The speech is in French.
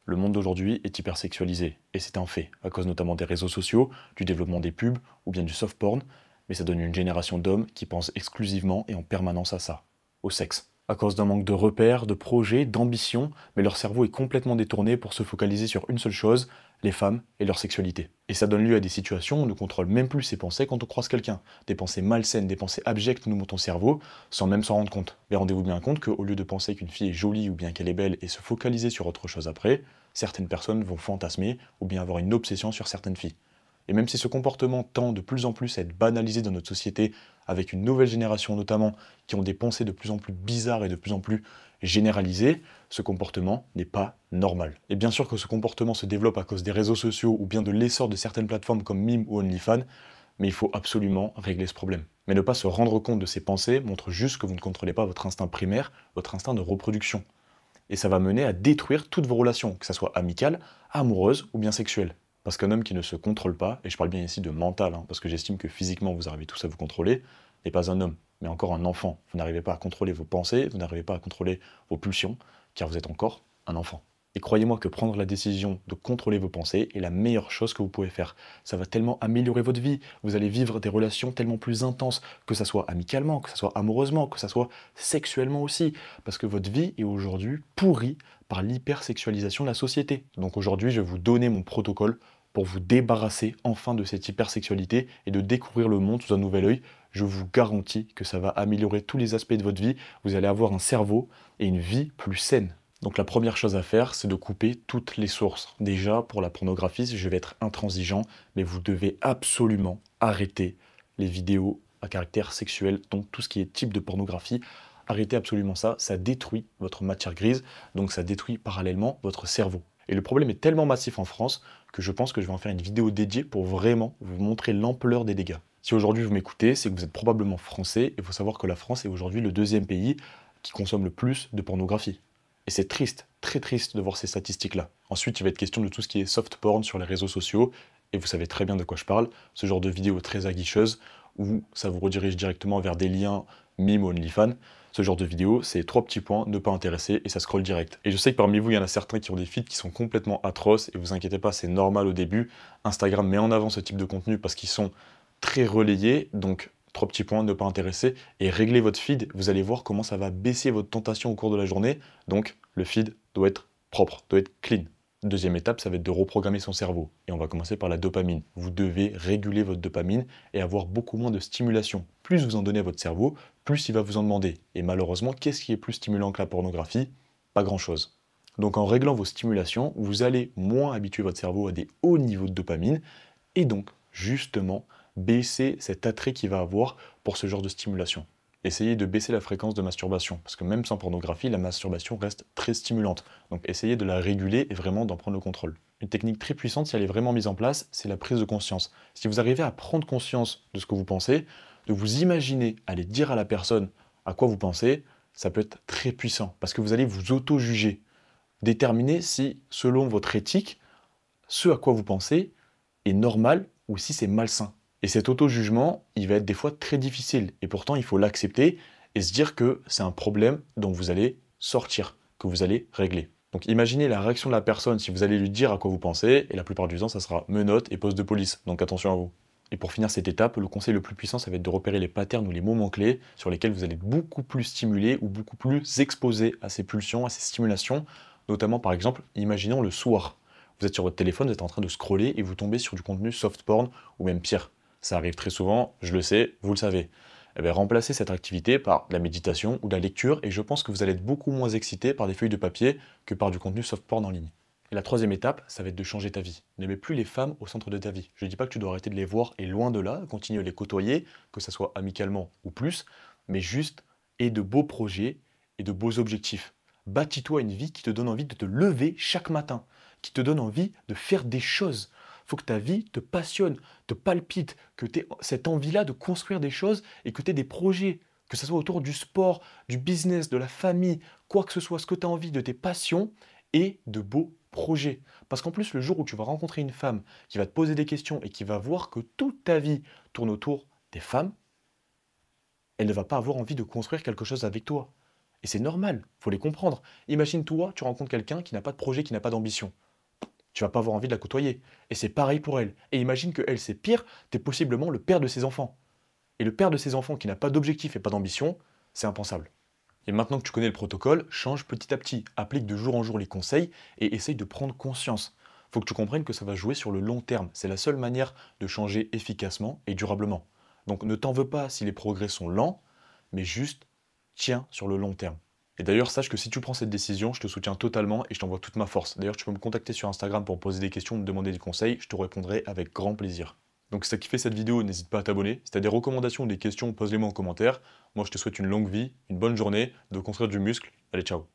Le monde d'aujourd'hui est hypersexualisé, et c'est un fait, à cause notamment des réseaux sociaux, du développement des pubs ou bien du soft porn, mais ça donne une génération d'hommes qui pensent exclusivement et en permanence à ça, au sexe. À cause d'un manque de repères, de projets, d'ambition, mais leur cerveau est complètement détourné pour se focaliser sur une seule chose, les femmes et leur sexualité. Et ça donne lieu à des situations où on ne contrôle même plus ses pensées quand on croise quelqu'un. Des pensées malsaines, des pensées abjectes nous montent au cerveau, sans même s'en rendre compte. Mais rendez-vous bien compte qu'au lieu de penser qu'une fille est jolie ou bien qu'elle est belle et se focaliser sur autre chose après, certaines personnes vont fantasmer ou bien avoir une obsession sur certaines filles. Et même si ce comportement tend de plus en plus à être banalisé dans notre société, avec une nouvelle génération notamment, qui ont des pensées de plus en plus bizarres et de plus en plus généralisées, ce comportement n'est pas normal. Et bien sûr que ce comportement se développe à cause des réseaux sociaux ou bien de l'essor de certaines plateformes comme Mime ou OnlyFans, mais il faut absolument régler ce problème. Mais ne pas se rendre compte de ces pensées montre juste que vous ne contrôlez pas votre instinct primaire, votre instinct de reproduction. Et ça va mener à détruire toutes vos relations, que ce soit amicales, amoureuses ou bien sexuelles. Parce qu'un homme qui ne se contrôle pas, et je parle bien ici de mental, parce que j'estime que physiquement vous arrivez tous à vous contrôler, n'est pas un homme, mais encore un enfant. Vous n'arrivez pas à contrôler vos pensées, vous n'arrivez pas à contrôler vos pulsions, car vous êtes encore un enfant. Et croyez-moi que prendre la décision de contrôler vos pensées est la meilleure chose que vous pouvez faire. Ça va tellement améliorer votre vie, vous allez vivre des relations tellement plus intenses, que ce soit amicalement, que ce soit amoureusement, que ce soit sexuellement aussi, parce que votre vie est aujourd'hui pourrie par l'hypersexualisation de la société. Donc aujourd'hui, je vais vous donner mon protocole pour vous débarrasser enfin de cette hypersexualité et de découvrir le monde sous un nouvel œil. Je vous garantis que ça va améliorer tous les aspects de votre vie. Vous allez avoir un cerveau et une vie plus saine. Donc la première chose à faire, c'est de couper toutes les sources. Déjà, pour la pornographie, je vais être intransigeant, mais vous devez absolument arrêter les vidéos à caractère sexuel, donc tout ce qui est type de pornographie. Arrêtez absolument ça, ça détruit votre matière grise, donc ça détruit parallèlement votre cerveau. Et le problème est tellement massif en France que je pense que je vais en faire une vidéo dédiée pour vraiment vous montrer l'ampleur des dégâts. Si aujourd'hui vous m'écoutez, c'est que vous êtes probablement français, et il faut savoir que la France est aujourd'hui le deuxième pays qui consomme le plus de pornographie. Et c'est triste, très triste de voir ces statistiques-là. Ensuite, il va être question de tout ce qui est soft porn sur les réseaux sociaux, et vous savez très bien de quoi je parle, ce genre de vidéos très aguicheuses, où ça vous redirige directement vers des liens Mime ou OnlyFans. Ce genre de vidéo, c'est 3 petits points, ne pas intéresser, et ça scrolle direct. Et je sais que parmi vous, il y en a certains qui ont des feeds qui sont complètement atroces, et vous inquiétez pas, c'est normal au début. Instagram met en avant ce type de contenu parce qu'ils sont très relayés, donc 3 petits points, ne pas intéresser, et régler votre feed, vous allez voir comment ça va baisser votre tentation au cours de la journée, donc le feed doit être propre, doit être clean. Deuxième étape, ça va être de reprogrammer son cerveau. Et on va commencer par la dopamine. Vous devez réguler votre dopamine et avoir beaucoup moins de stimulation. Plus vous en donnez à votre cerveau, plus il va vous en demander. Et malheureusement, qu'est-ce qui est plus stimulant que la pornographie? Pas grand-chose. Donc en réglant vos stimulations, vous allez moins habituer votre cerveau à des hauts niveaux de dopamine et donc justement baisser cet attrait qu'il va avoir pour ce genre de stimulation. Essayez de baisser la fréquence de masturbation, parce que même sans pornographie, la masturbation reste très stimulante. Donc essayez de la réguler et vraiment d'en prendre le contrôle. Une technique très puissante, si elle est vraiment mise en place, c'est la prise de conscience. Si vous arrivez à prendre conscience de ce que vous pensez, de vous imaginer aller dire à la personne à quoi vous pensez, ça peut être très puissant, parce que vous allez vous auto-juger. Déterminer si, selon votre éthique, ce à quoi vous pensez est normal ou si c'est malsain. Et cet auto-jugement, il va être des fois très difficile. Et pourtant, il faut l'accepter et se dire que c'est un problème dont vous allez sortir, que vous allez régler. Donc imaginez la réaction de la personne si vous allez lui dire à quoi vous pensez, et la plupart du temps, ça sera menottes et poste de police. Donc attention à vous. Et pour finir cette étape, le conseil le plus puissant, ça va être de repérer les patterns ou les moments clés sur lesquels vous allez être beaucoup plus stimulé ou beaucoup plus exposé à ces pulsions, à ces stimulations. Notamment, par exemple, imaginons le soir. Vous êtes sur votre téléphone, vous êtes en train de scroller et vous tombez sur du contenu soft porn ou même pire. Ça arrive très souvent, je le sais, vous le savez. Eh bien, remplacez cette activité par de la méditation ou de la lecture et je pense que vous allez être beaucoup moins excité par des feuilles de papier que par du contenu soft porn en ligne. Et la troisième étape, ça va être de changer ta vie. Ne mets plus les femmes au centre de ta vie. Je ne dis pas que tu dois arrêter de les voir et loin de là, continue à les côtoyer, que ce soit amicalement ou plus, mais juste aie de beaux projets et de beaux objectifs. Bâtis-toi une vie qui te donne envie de te lever chaque matin, qui te donne envie de faire des choses. Il faut que ta vie te passionne, te palpite, que tu aies cette envie-là de construire des choses et que tu aies des projets, que ce soit autour du sport, du business, de la famille, quoi que ce soit, ce que tu as envie, de tes passions et de beaux projets. Parce qu'en plus, le jour où tu vas rencontrer une femme qui va te poser des questions et qui va voir que toute ta vie tourne autour des femmes, elle ne va pas avoir envie de construire quelque chose avec toi. Et c'est normal, faut les comprendre. Imagine-toi, tu rencontres quelqu'un qui n'a pas de projet, qui n'a pas d'ambition. Tu vas pas avoir envie de la côtoyer. Et c'est pareil pour elle. Et imagine que elle, c'est pire, t'es possiblement le père de ses enfants. Et le père de ses enfants qui n'a pas d'objectif et pas d'ambition, c'est impensable. Et maintenant que tu connais le protocole, change petit à petit, applique de jour en jour les conseils et essaye de prendre conscience. Faut que tu comprennes que ça va jouer sur le long terme. C'est la seule manière de changer efficacement et durablement. Donc ne t'en veux pas si les progrès sont lents, mais juste tiens sur le long terme. Et d'ailleurs, sache que si tu prends cette décision, je te soutiens totalement et je t'envoie toute ma force. D'ailleurs, tu peux me contacter sur Instagram pour me poser des questions, me demander des conseils, je te répondrai avec grand plaisir. Donc si t'as kiffé cette vidéo, n'hésite pas à t'abonner. Si t'as des recommandations ou des questions, pose-les-moi en commentaire. Moi, je te souhaite une longue vie, une bonne journée, de construire du muscle. Allez, ciao!